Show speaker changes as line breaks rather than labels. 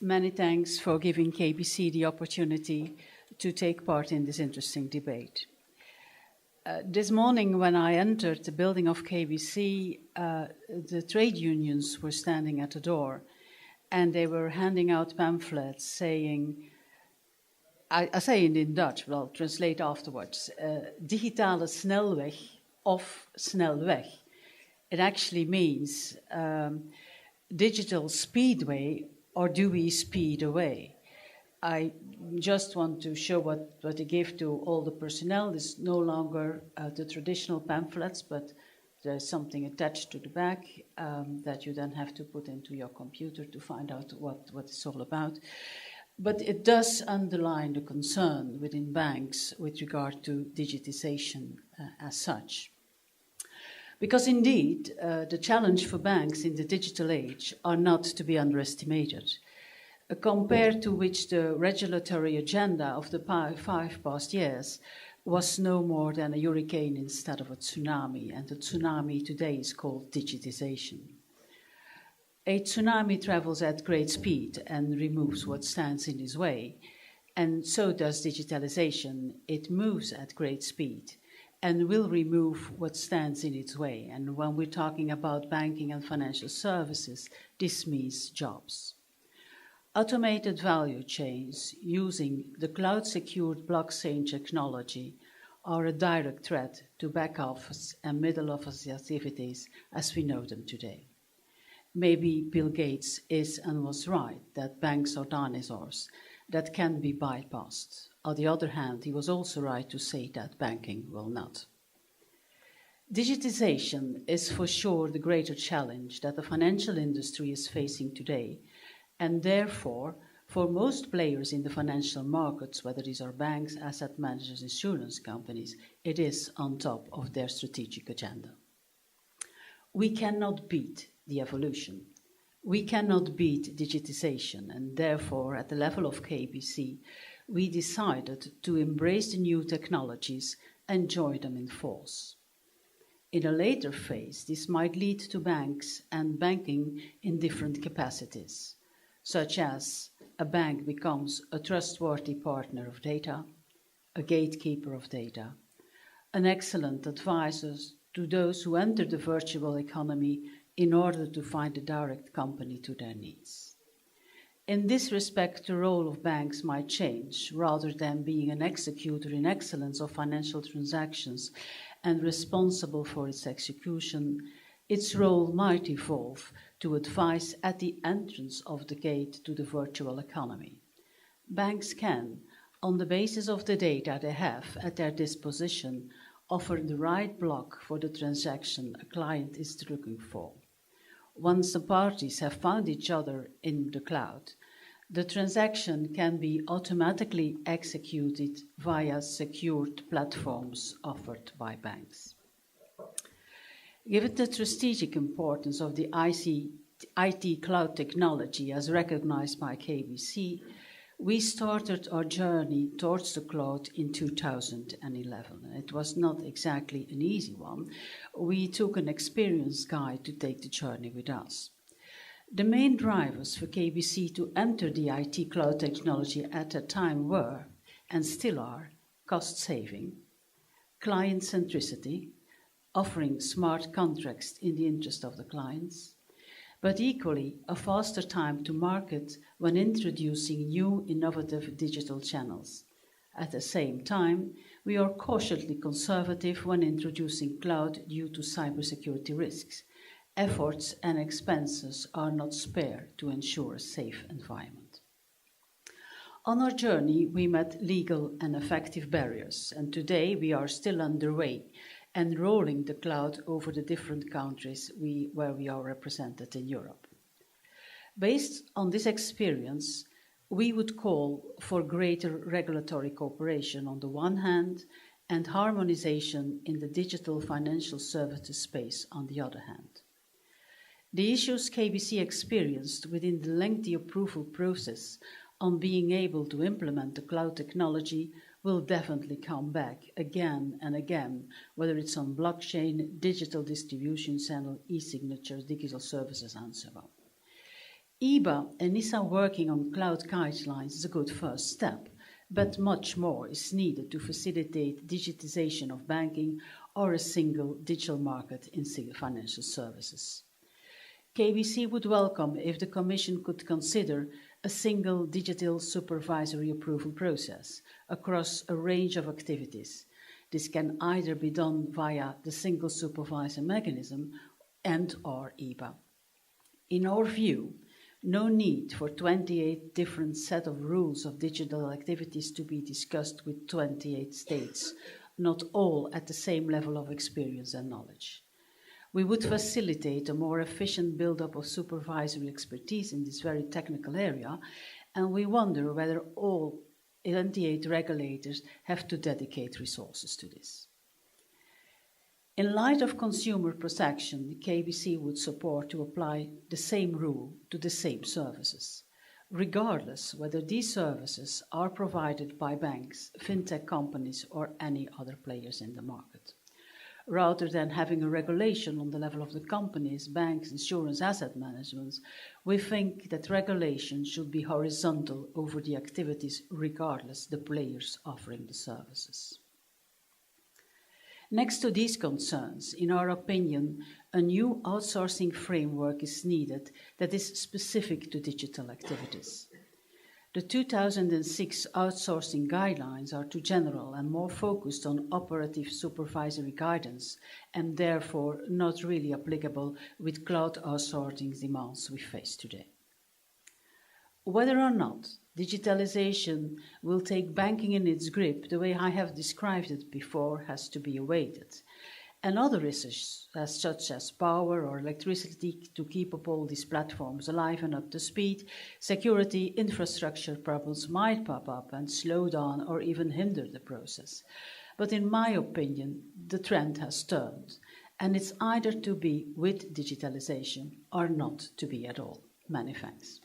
Many thanks for giving KBC the opportunity to take part in this interesting debate. This morning, when I entered the building of KBC, the trade unions were standing at the door, and they were handing out pamphlets saying, I say it in Dutch, but I'll translate afterwards, digitale snelweg of snel weg. It actually means digital speedway, or do we speed away? I just want to show what they give to all the personnel. It's no longer the traditional pamphlets, but there's something attached to the back that you then have to put into your computer to find out what it's all about. But it does underline the concern within banks with regard to digitization as such. Because indeed, the challenge for banks in the digital age are not to be underestimated. Compared to which the regulatory agenda of the 5 past years was no more than a hurricane instead of a tsunami, and the tsunami today is called digitization. A tsunami travels at great speed and removes what stands in its way, and so does digitalization. It moves at great speed and will remove what stands in its way. And when we're talking about banking and financial services, this means jobs. Automated value chains using the cloud-secured blockchain technology are a direct threat to back office and middle office activities as we know them today. Maybe Bill Gates is and was right that banks are dinosaurs that can be bypassed. On the other hand, he was also right to say that banking will not. Digitization is for sure the greater challenge that the financial industry is facing today, and therefore, for most players in the financial markets, whether these are banks, asset managers, insurance companies, it is on top of their strategic agenda. We cannot beat the evolution. We cannot beat digitization, and therefore, at the level of KBC, we decided to embrace the new technologies and join them in force. In a later phase, this might lead to banks and banking in different capacities, such as a bank becomes a trustworthy partner of data, a gatekeeper of data, an excellent advisor to those who enter the virtual economy in order to find a direct company to their needs. In this respect, the role of banks might change. Rather than being an executor in excellence of financial transactions and responsible for its execution, its role might evolve to advise at the entrance of the gate to the virtual economy. Banks can, on the basis of the data they have at their disposition, offer the right block for the transaction a client is looking for. Once the parties have found each other in the cloud, the transaction can be automatically executed via secured platforms offered by banks. Given the strategic importance of the IT cloud technology as recognized by KBC, we started our journey towards the cloud in 2011. It was not exactly an easy one. We took an experienced guide to take the journey with us. The main drivers for KBC to enter the IT cloud technology at that time were, and still are, cost saving, client centricity, offering smart contracts in the interest of the clients, but equally a faster time to market when introducing new innovative digital channels. At the same time, we are cautiously conservative when introducing cloud due to cybersecurity risks. Efforts and expenses are not spared to ensure a safe environment. On our journey, we met legal and effective barriers, and today we are still underway and rolling the cloud over the different countries where we are represented in Europe. Based on this experience, we would call for greater regulatory cooperation on the one hand and harmonization in the digital financial services space on the other hand. The issues KBC experienced within the lengthy approval process on being able to implement the cloud technology will definitely come back again and again, whether it's on blockchain, digital distribution channel, e-signatures, digital services, and so on. EBA and NISA working on cloud guidelines is a good first step, but much more is needed to facilitate digitization of banking or a single digital market in financial services. KBC would welcome if the Commission could consider a single digital supervisory approval process across a range of activities. This can either be done via the single supervisor mechanism and/or EBA. In our view, no need for 28 different set of rules of digital activities to be discussed with 28 states, not all at the same level of experience and knowledge. We would facilitate a more efficient build-up of supervisory expertise in this very technical area, and we wonder whether all 28 regulators have to dedicate resources to this. In light of consumer protection, the KBC would support to apply the same rule to the same services, regardless whether these services are provided by banks, fintech companies, or any other players in the market. Rather than having a regulation on the level of the companies, banks, insurance, asset management, we think that regulation should be horizontal over the activities regardless the players offering the services. Next to these concerns, in our opinion, a new outsourcing framework is needed that is specific to digital activities. The 2006 outsourcing guidelines are too general and more focused on operative supervisory guidance and therefore not really applicable with cloud outsourcing demands we face today. Whether or not digitalization will take banking in its grip the way I have described it before has to be awaited. And other issues, such as power or electricity to keep up all these platforms alive and up to speed, security, infrastructure problems might pop up and slow down or even hinder the process. But in my opinion, the trend has turned, and it's either to be with digitalization or not to be at all. Many thanks.